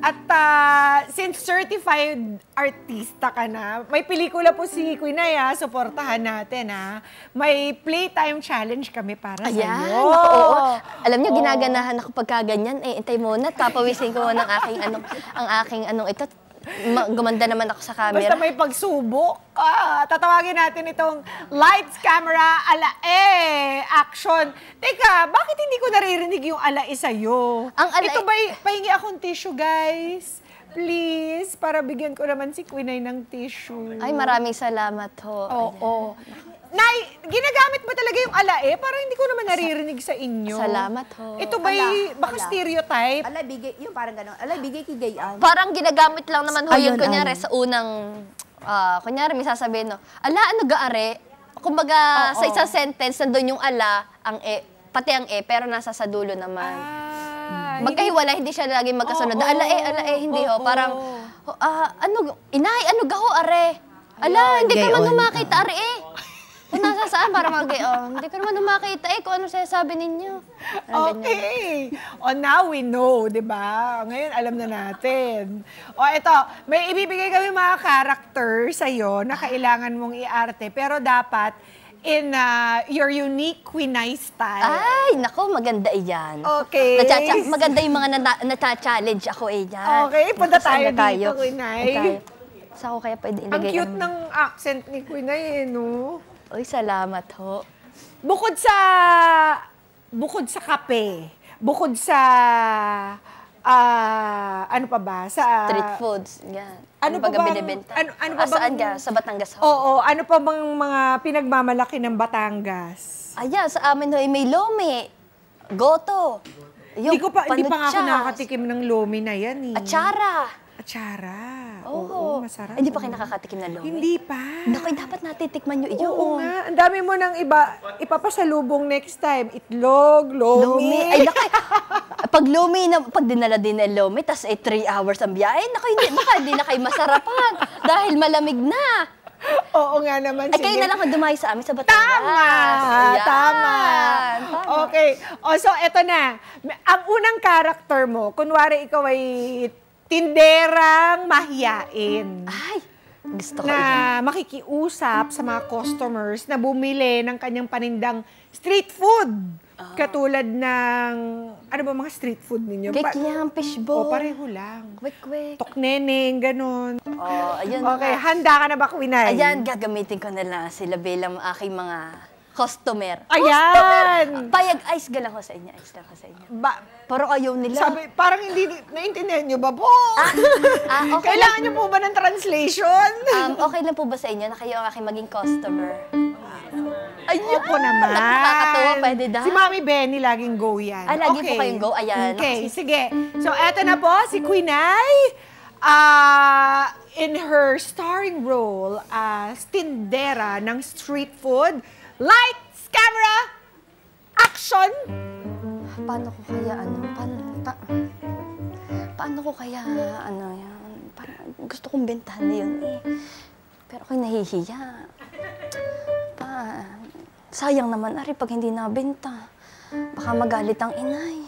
At since certified artista ka na, may pelikula po si Queen Ay, suportahan natin, ha. May playtime challenge kami para Ayan, sa'yo. oo. Alam niyo, ginaganahan ako pagka ganyan. Intay muna, papawisin ko ng aking ito. Gumanda naman ako sa camera. Basta may pagsubok. Tatawagin natin itong lights, camera, alae, action. Teka, bakit hindi ko naririnig yung alae sa'yo? Ang alae... Ito ba'y pahingi akong tissue, guys? Please, para bigyan ko naman si Queen Ay ng tissue. Ay, maraming salamat ho. Oo. Nay, ginagamit mo talaga yung alae? Parang hindi ko naman naririnig sa inyo. Salamat ho. Ito ba'y baka stereotype? Alay, bigay, yung parang gano'n. Alay, bigay kigayan. Parang ginagamit lang naman ho yun, Ayun, kunyari, sa unang, kunyari, may sasabihin, no, ala, ano gaare? Kumbaga, sa isang sentence, nandun yung ala, ang pati ang pero nasa sa dulo naman. Magkahiwala, hindi siya laging magkasunod. Ala, hindi ho. Parang, inay, ano gaho, are? Ala, hindi ka man makita, are Kung nasa saan, para hindi ko naman makita kung ano sinasabi ninyo. Okay. Now we know, di ba? Ngayon, alam na natin. Ito, may ibibigay kami mga character sa'yo na kailangan mong i-arte, pero dapat in your unique Queen Ay style. Ay, nako, maganda iyan. Okay. Maganda yung mga nata-challenge ako dyan. Okay, punta tayo dito, Queen Ay. Saan ko kaya pwede ilagay? Ang cute ng accent ni Queen Ay, no? Uy, salamat ho. Bukod sa kape, bukod sa, ano pa ba? Sa Street foods, yan. Ano pa bang, binibenta? ano pa saan bang, ka? Sa Batangas ho? Oo, ano pa bang mga pinagmamalaki ng Batangas? Ayan, sa amin ho, may lomi, goto, Hindi pa nga ako panuchas, nakakatikim ng lomi na yan eh. atsara. Atsara. Oo, masarap. Hindi pa kayo nakakatikim ng lomi? Hindi pa. Naku, dapat natitikman nyo iyon. Oo nga. Ang dami mo nang ipapasalubong next time. Itlog, lomi. Ay, naku. Pag dinala din ng lomi, tas 3 hours ang biyahe, naku, baka hindi na kayo masarapan dahil malamig na. Oo nga naman. Ay, kayo na lang kung dumayo sa amin sa Batangas. Tama! Ayan. Tama! Okay. So, eto na. Ang unang character mo, kunwari ikaw ay tinderang mahiyain. Ay, gusto ko na makikiusap sa mga customers na bumili ng kanyang panindang street food. Katulad ng, ano ba mga street food ninyo? Kikiam, fishball. Pareho lang. Quick. Tokneneng, ganun. Ayun. Okay, handa ka na ba, Queen Ay? Ayan, gagamitin ko na lang sila bilang aking mga customer. Ayan! Payag, ice ga lang ko sa inyo. Ice lang ko sa inyo. Parang ayaw nila. Sabi, parang hindi, naintindihan nyo ba po? Okay Kailangan nyo po ba ng translation? Okay lang po ba sa inyo na kayo ang aking maging customer? Ayun po naman. Nakakatuwa, pwede daw. Si Mami Benny laging go yan. Lagi po kayong go? Ayan. Okay, sige. So, eto na po, si Queen Ay. In her starring role as tindera ng street food. Lights, camera, action! Paano ko kaya paano ko kaya yan? Parang gusto kong bentahan na yun Pero ako'y nahihiya. Sayang naman, Ari, pag hindi nabenta. Baka magalit ang inay.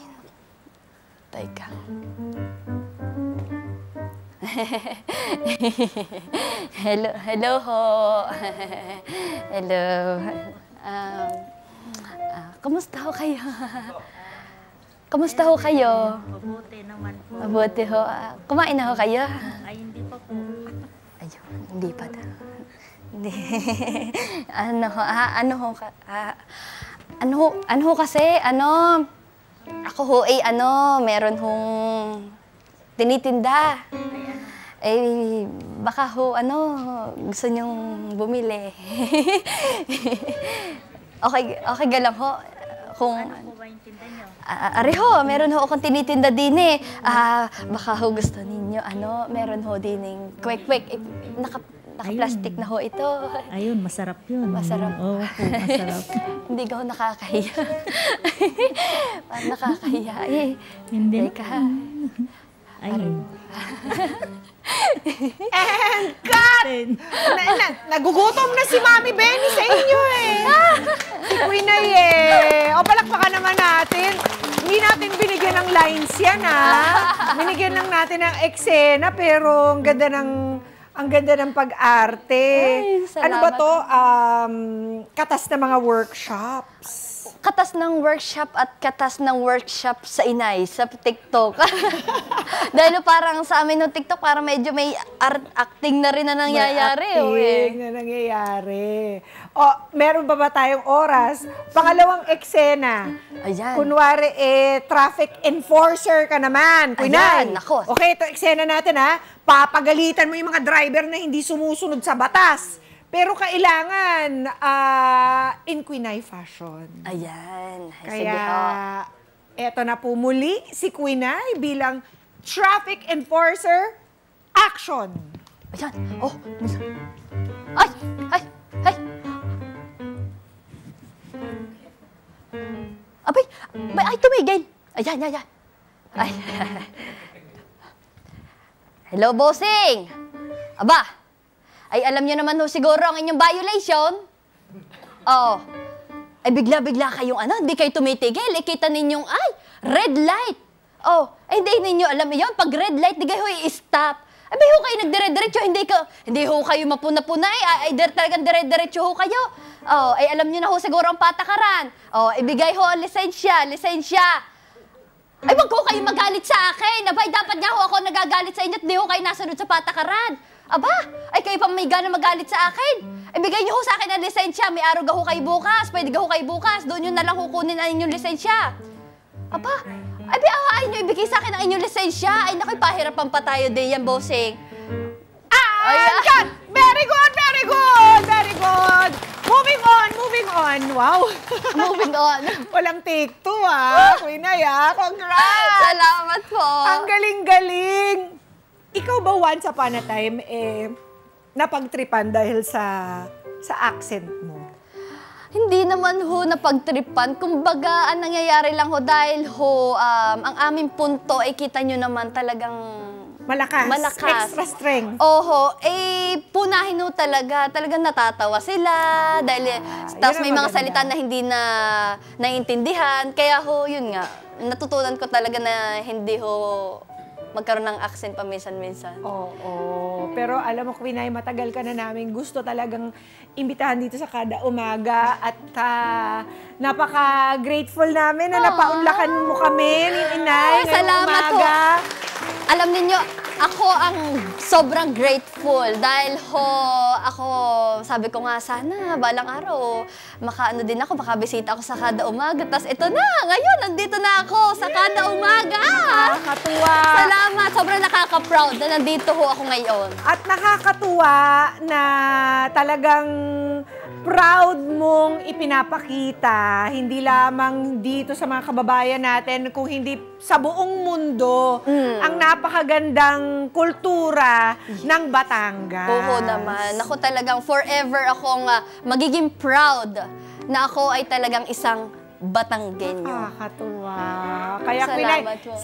Teka. Hello ho. Hello. Kamusta ho kayo? Kamusta ho kayo? Mabuti naman po. Mabuti ho. Kumain na ho kayo? Ay, hindi pa po. Ayun, hindi pa daw. Hindi. Ano ho kasi, ako ho meron hong tinitinda. Baka ho, gusto niyong bumili. Okay galang ho. Kung, Ano po ba yung tinda niyo? Areho, meron ho akong tinitinda din baka ho gusto ninyo, meron ho din quick. Naka-plastic na ho ito. Ayun, masarap yun. Masarap. Oo, masarap. Hindi ka ho nakakahiya. Parang nakakahiya Hindi. Teka. Ayun. And cut! Nagugutom na si Mami Benny sa inyo Si Queen Ay O, palakpakan naman natin. Hindi natin binigyan ng lines yan, Binigyan lang natin ng eksena, pero ang ganda ng pag-arte. Ay, Ano ba salamat. to? Katas na mga workshops. Katas ng workshop at katas ng workshop sa inay, sa TikTok. Dahil parang sa amin ng TikTok, parang medyo may acting na rin na nangyayari. May acting na nangyayari. O, meron ba tayong oras? Pangalawang eksena. Ayan. Kunwari, traffic enforcer ka naman. Kunay. Ayan, nako. Okay, ito eksena natin, Papagalitan mo yung mga driver na hindi sumusunod sa batas. Pero kailangan in Quinay fashion. Ayan. Kaya, Sige ho. eto na po muli si Quinay bilang traffic enforcer. Action! Ayan. Oh. Ay! Ay! Ay! Abay! Ay, tumigil! Ayan, ayan. Ay. Hello, bossing! Aba! Ay, alam niyo naman ho siguro ang inyong violation. Oo. Ay, bigla-bigla kayong hindi kayo tumitigil. Kita ninyong, red light. Oh, ay, hindi ninyo alam yun. Pag red light, di kayo i-stop. Ay, may ho kayo nagdire-diretso, hindi ho kayo mapuna-puna, talagang dire-diretso ho kayo. Oh, ay, alam niyo na ho siguro ang patakaran. Oh, ibigay ho ang lisensya. Ay, wag ho kayo magalit sa akin. Abay, dapat nga ho ako nagagalit sa inyo at di ho kayo nasunod sa patakaran. Aba, ay kayo pa may gana magalit sa akin. Ibigay niyo ho sa akin ang lisensya. May araw ho kayo bukas. Pwede ho kayo bukas. Doon yun na lang kukunin ang inyong lisensya. Aba, ay biawain niyo ibigay sa akin ang inyong lisensya. Ay naku, pahirapan pa tayo din yan, bossing. Ayan! Very good, very good, very good. Moving on. Wow. Moving on. Walang take two, Quinay, Congrats! Salamat po. Ang galing-galing. Ikaw ba once upon a time, napagtripan dahil sa accent mo? Hindi naman ho napagtripan. Kumbaga, ang nangyayari lang ho dahil ho, ang aming punto ay kita nyo naman talagang Malakas. Extra strength. Oho, punahin ho talaga. Talagang natatawa sila. Dahil, tapos yun may ang mga maganda. salita na hindi na naiintindihan. Kaya ho, yun nga, natutunan ko talaga na hindi ho magkaroon ng accent paminsan-minsan. Oo. Pero alam mo, Quinay, matagal ka na namin gusto talagang imbitahan dito sa Kada Umaga at napaka-grateful namin na napaunlakan mo kami ni Inay ngayong Salamat ho. umaga. Alam ninyo, ako ang sobrang grateful dahil sabi ko nga sana balang araw makabisita ako sa Kada Umaga. Tas ito na, ngayon nandito na ako sa Kada Umaga. Nakakatuwa. Salamat, sobrang nakaka-proud na nandito ho ako ngayon. At nakakatuwa na talagang proud mong ipinapakita, hindi lamang dito sa mga kababayan natin, kung hindi sa buong mundo, ang napakagandang kultura ng Batangas. Oo naman. Ako talagang forever akong magiging proud na ako ay talagang isang Batanggenyo. Nakakatuwa. Kaya Salamat po.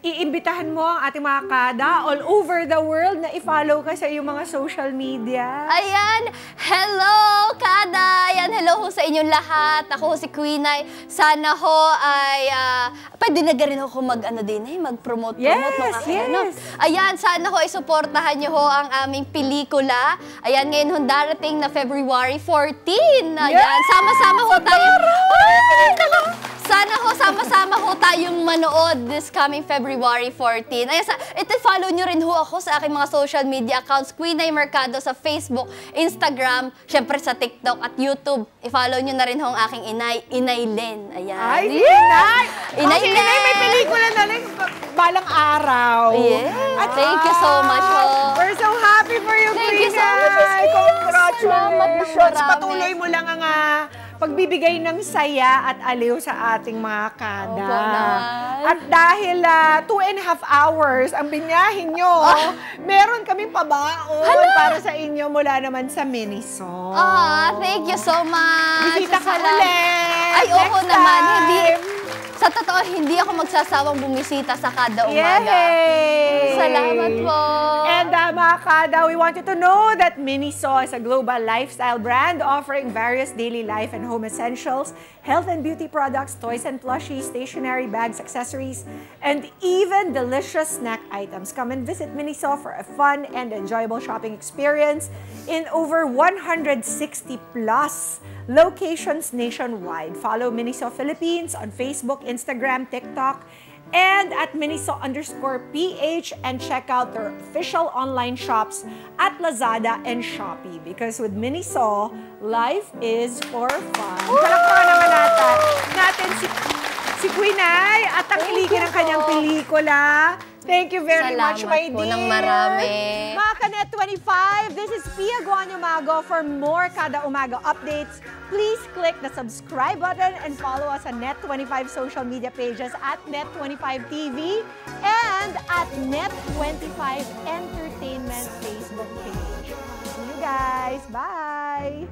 iimbitahan mo ang ating mga kada all over the world na i-follow ka sa iyong mga social media. Ayan! Hello, Kada! Ayan, hello ho sa inyong lahat. Ako ho si Quinay. Sana ho ay, pwede na rin ako mag-promote ng aking Yes. Ayan, sana ho ay suportahan niyo ho ang aming pelikula. Ayan, ngayon ho darating na February 14. Ayan, sama-sama ho tayo. Ay, sana ho, sama-sama ho tayong manood this coming February 14. Ayan, follow nyo rin ho ako sa aking mga social media accounts, Quinay Mercado sa Facebook, Instagram, syempre sa TikTok at YouTube. I-follow nyo na rin ho ang aking Inay Len. Ayan. Ay, Inay! Inay Kasi Len! Inay, may pelikula na rin balang araw. Yes. Thank you so much ho. We're so happy for you, Thank you so Quinay. much, Miss Mia. Congratulations. Salamat po, Patuloy mo lang ang pagbibigay ng saya at aliw sa ating mga kada. Opo naman. At dahil 2.5 hours ang binyahin nyo, meron kaming pabaon para sa inyo mula naman sa Miniso. Thank you so much. Bisita ka Salamat. ulit. Ay, oo Next naman. time. Sa totoo, hindi ako magsasawang bumisita sa Kada Umaga. Yay! Salamat po. And mga mga kada, we want you to know that Miniso is a global lifestyle brand offering various daily life and home essentials, health and beauty products, toys and plushies, stationery, bags, accessories, and even delicious snack items. Come and visit Miniso for a fun and enjoyable shopping experience in over 160 plus locations nationwide. Follow Miniso Philippines on Facebook, Instagram, TikTok, and at Miniso_PH, and check out their official online shops at Lazada and Shopee. Because with Miniso, life is for fun. Palakpakan naman natin si Queen Ay at ang iligi ng kanyang pelikula. Thank you very much, my dear. Salamat po ng marami. Mga Kanet 25, this is Pia Guanyo Mago. For more Kada Umaga updates, please click the subscribe button and follow us on Net25 social media pages at Net25TV and at Net25 Entertainment Facebook page. See you guys. Bye!